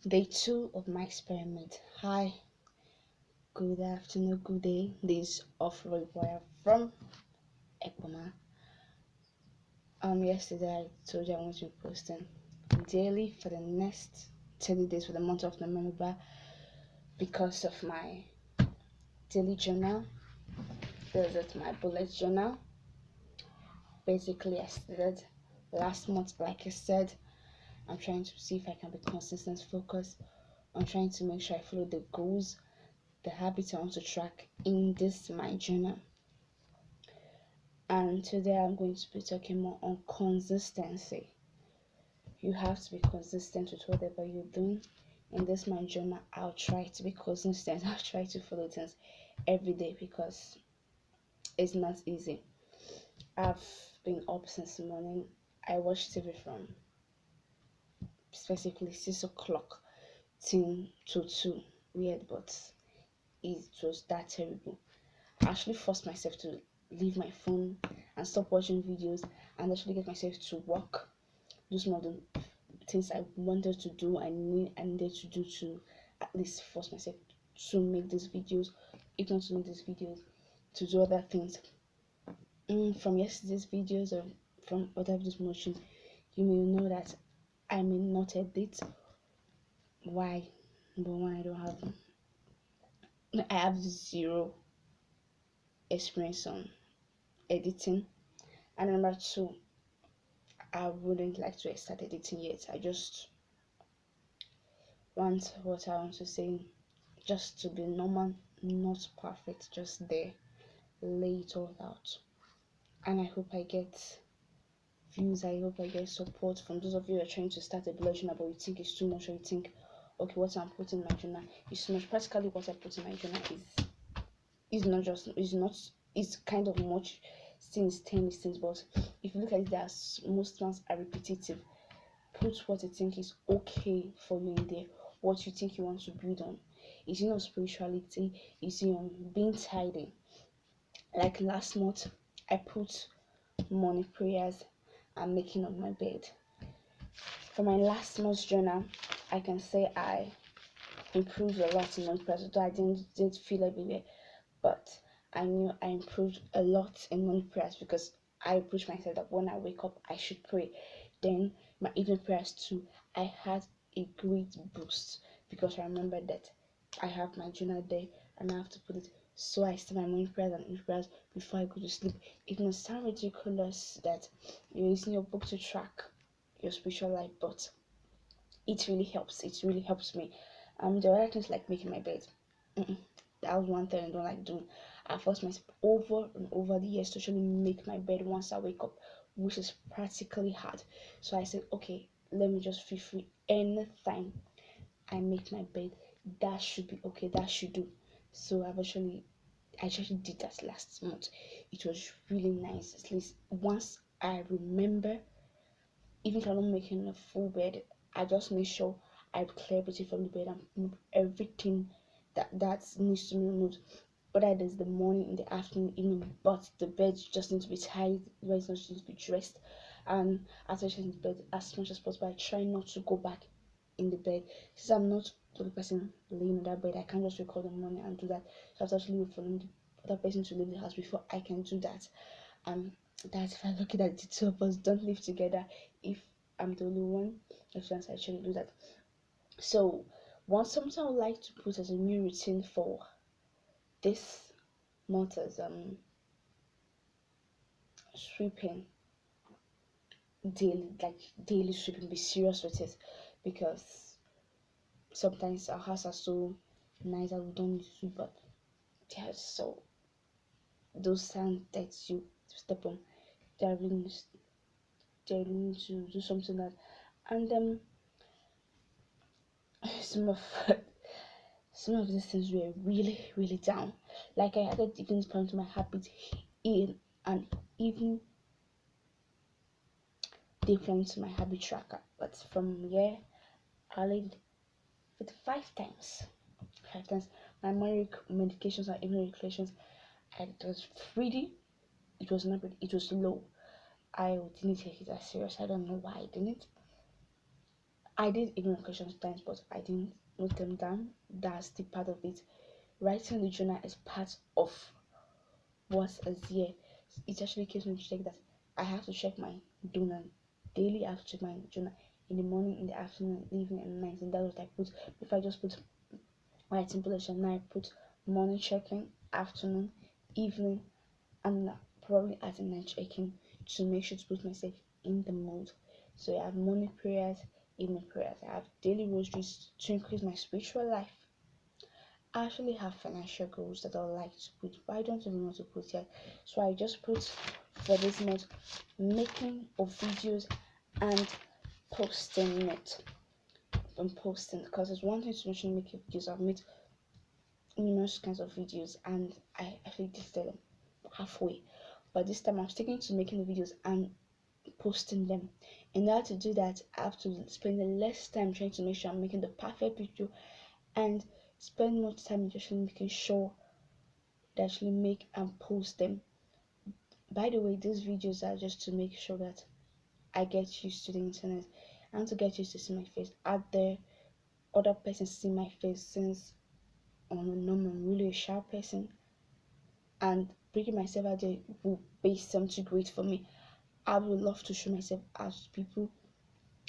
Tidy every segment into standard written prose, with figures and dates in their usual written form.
Day two of my experiment. Hi, good afternoon, good day. This is Offerwire from Ekpoma. Yesterday I told you I want to be posting daily for the next 30 days for the month of November because of my daily journal. This is my bullet journal. Basically, I started last month, like I said. I'm trying to see if I can be consistent, focused. I'm trying to make sure I follow the goals, the habits I want to track in this my journal. And today I'm going to be talking more on consistency. You have to be consistent with whatever you're doing. In this my journal, I'll try to be consistent. I'll try to follow things every day because it's not easy. I've been up since the morning. I watched TV from specifically 6 o'clock to 2. Weird, but it was that terrible. I actually forced myself to leave my phone and stop watching videos and actually get myself to work, do some of the things I wanted to do, I needed to do to at least force myself to make these videos, if not to make these videos, to do other things. From yesterday's videos or from other videos watching, you may know that I may not edit. Why? Number one, I have zero experience on editing, and number two, I wouldn't like to start editing yet. I just want what I want to say just to be normal, not perfect, just there, lay it all out. And I hope I get views, I hope I get support from those of you who are trying to start a blog journal, but you think it's too much, or you think, okay, what I'm putting in my journal is too much. Practically, what I put in my journal is not just, is not, it's kind of much things, 10 things, but if you look at it, most ones are repetitive. Put what you think is okay for you in there, what you think you want to build on. Is it on spirituality? Is it on being tidy? Like last month, I put morning prayers and making of my bed. For my last month's journal, I can say I improved a lot in morning prayers, though I didn't feel everywhere, but I knew I improved a lot in morning prayers because I pushed myself that when I wake up, I should pray. Then my evening prayers too, I had a great boost because I remembered that I have my journal there and I have to put it. So I start my morning prayers and evening prayers before I go to sleep. It must sound ridiculous that you're using your book to track your spiritual life, but it really helps. It really helps me. The other things like making my bed. Mm-mm. That was one thing I don't like doing. I forced myself over and over the years to actually make my bed once I wake up, which is practically hard. So I said, okay, let me just feel free anytime I make my bed. That should be okay. That should do. So I actually did that last month. It was really nice. At least once I remember, even if I'm not making a full bed, I just make sure I clear everything from the bed and remove everything that needs to be removed. Whether it is the morning, in the afternoon, evening, but the bed just needs to be tied, the bed just needs to be dressed. And after I change the bed, as much as possible, I try not to go back in the bed. Since I'm not the person laying in that bed, I can't just record in the morning and do that. So I have to actually wait for the other person to leave the house before I can do that. Um, that if I look at the two of us don't live together, if I'm the only one, if I actually do that. So, something I would like to put as a new routine for this month is sweeping daily, like daily sweeping. Be serious with it because sometimes our house are so nice that we don't need to sweep, but yeah, so those times that you step on, they're really they need to do something that, and some of some of these things were really down. Like I had even point my habit in and even different to my habit tracker. But from here I laid with 5 times. 5 times. My morning medications and evening medications, it was pretty, it was not, it was low. I didn't take it as serious. I don't know why I didn't. I did ignore questions sometimes, but I didn't note them down. That's the part of it. Writing the journal is part of what is here. It actually keeps me check that I have to check my journal daily. I have to check my journal in the morning, in the afternoon, in the evening, and night. And that was I put. If I just put writing bulletin, now I put morning checking, afternoon, evening, and probably at night checking to make sure to put myself in the mood. So I have morning prayers, evening prayers. I have daily rosaries to increase my spiritual life. I actually have financial goals that I would like to put, but I don't even know what to put yet. So I just put for this month making of videos and posting it. And posting because it's one thing to mention making videos. I've made numerous kinds of videos and I actually did them halfway. But this time I'm sticking to making the videos and posting them. In order to do that, I have to spend less time trying to make sure I'm making the perfect video and spend much time just making sure that I actually make and post them. By the way, these videos are just to make sure that I get used to the internet and to get used to see my face out there. Other persons see my face since I'm a normal, really a shy person, and bringing myself out there will be something great for me. I would love to show myself out to people.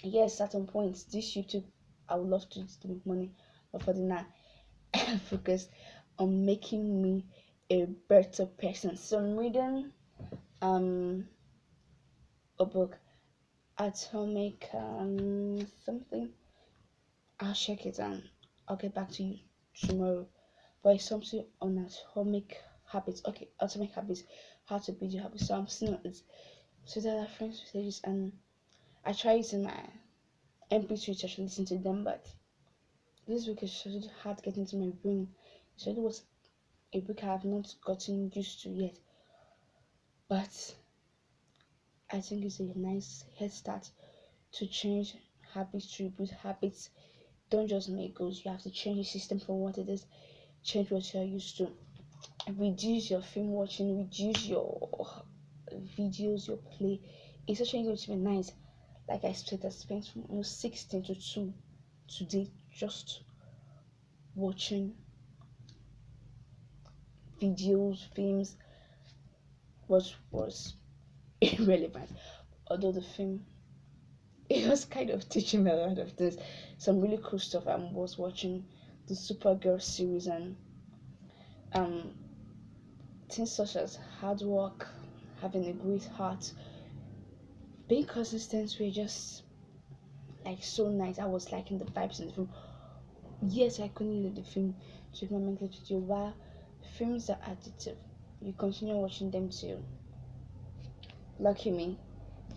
Yes, at some points, this YouTube, I would love to make money, but for the now, I focus on making me a better person. So I'm reading um a book, Atomic something. I'll check it and I'll get back to you tomorrow. But it's something on atomic habits. Okay, atomic habits, how to build your habits. So I'm seeing it. So there are friends messages and I try it in my MP3 to actually listen to them, but this book is really hard getting to my brain. So it was a book I have not gotten used to yet, but I think it's a nice head start to change habits, to rebuild habits. Don't just make goals, you have to change the system from what it is, change what you're used to, reduce your film watching, reduce your videos, your play. It's actually going to be nice. Like I said, I spent from almost 16 to 2 today just watching videos, films, what was irrelevant. Although the film, it was kind of teaching me a lot of things, some really cool stuff. I was watching the Supergirl series and um things such as hard work, having a great heart, being consistent were just like so nice. I was liking the vibes in the film. Yes, I couldn't leave the film to my mental video. While films are addictive, you continue watching them till lucky me,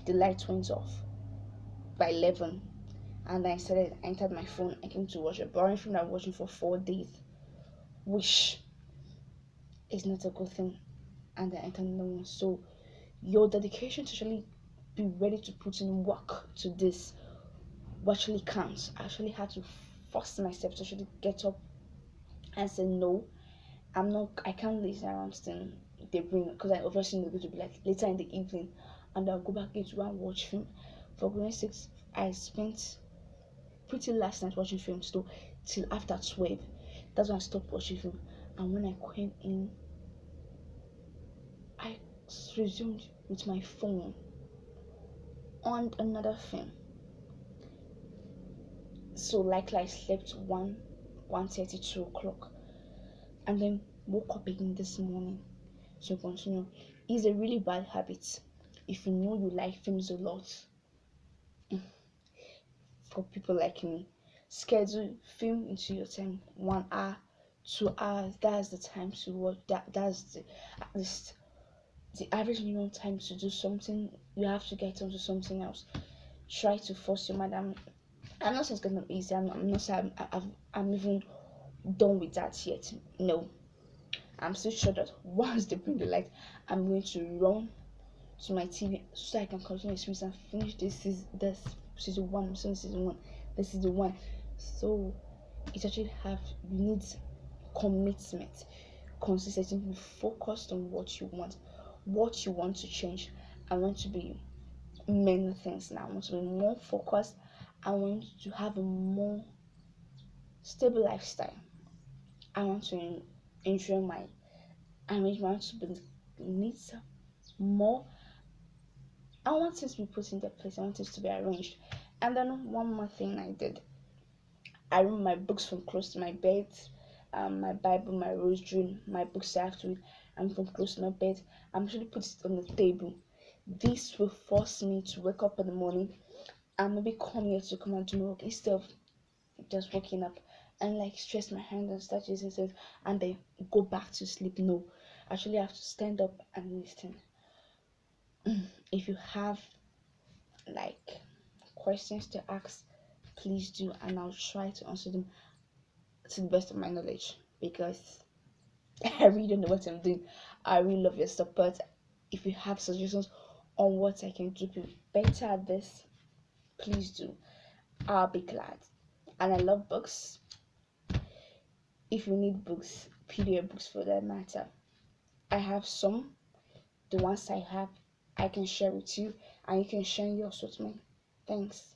the light went off by 11 and I entered my phone. I came to watch a boring film I'm watching for 4 days, which is not a good thing, and I entered another one. So your dedication to actually be ready to put in work to this what actually counts. I actually had to force myself to actually get up and say no. I can't lazy around still the brain because I obviously know going to be like later in the evening and I'll go back into and watch film. For goodness sakes, I spent pretty last night watching films so till after 12. That's when I stopped watching film. And when I came in, I resumed with my phone on another film. So likely I slept 1:30, 2 o'clock, and then woke up again this morning. So continue. It's a really bad habit. If you know you like films a lot, for people like me, schedule film into your time. 1 hour, 2 hours. That's the time to watch. That's the at least the average minimum time to do something. You have to get onto something else. Try to force your mind. I'm not saying it's gonna be easy. I'm not saying I'm even done with that yet. No, I'm still sure that once they bring the light, I'm going to run to my TV so I can continue experience and finish this season one. I'm saying season one. This is the one. So it actually you need commitment, consistency, be focused on what you want to change. I want to be many things now. I want to be more focused. I want to have a more stable lifestyle. I want to enjoy my arrangement to be neat more. I want things to be put in their place. I want things to be arranged. And then one more thing I did. I remove my books from close to my bed. My Bible, my rosary, my books I have to read. I'm from close to my bed. I'm usually put it on the table. This will force me to wake up in the morning and maybe come here to come and do my work instead of just waking up and like stress my hands and start using things and then go back to sleep. No, actually, I have to stand up and listen. If you have like questions to ask, please do, and I'll try to answer them to the best of my knowledge because I really don't know what I'm doing. I really love your support. If you have suggestions on what I can do to be better at this, please do. I'll be glad. And I love books. If you need books, PDF books for that matter, I have some. The ones I have, I can share with you, and you can share yours with me. Thanks.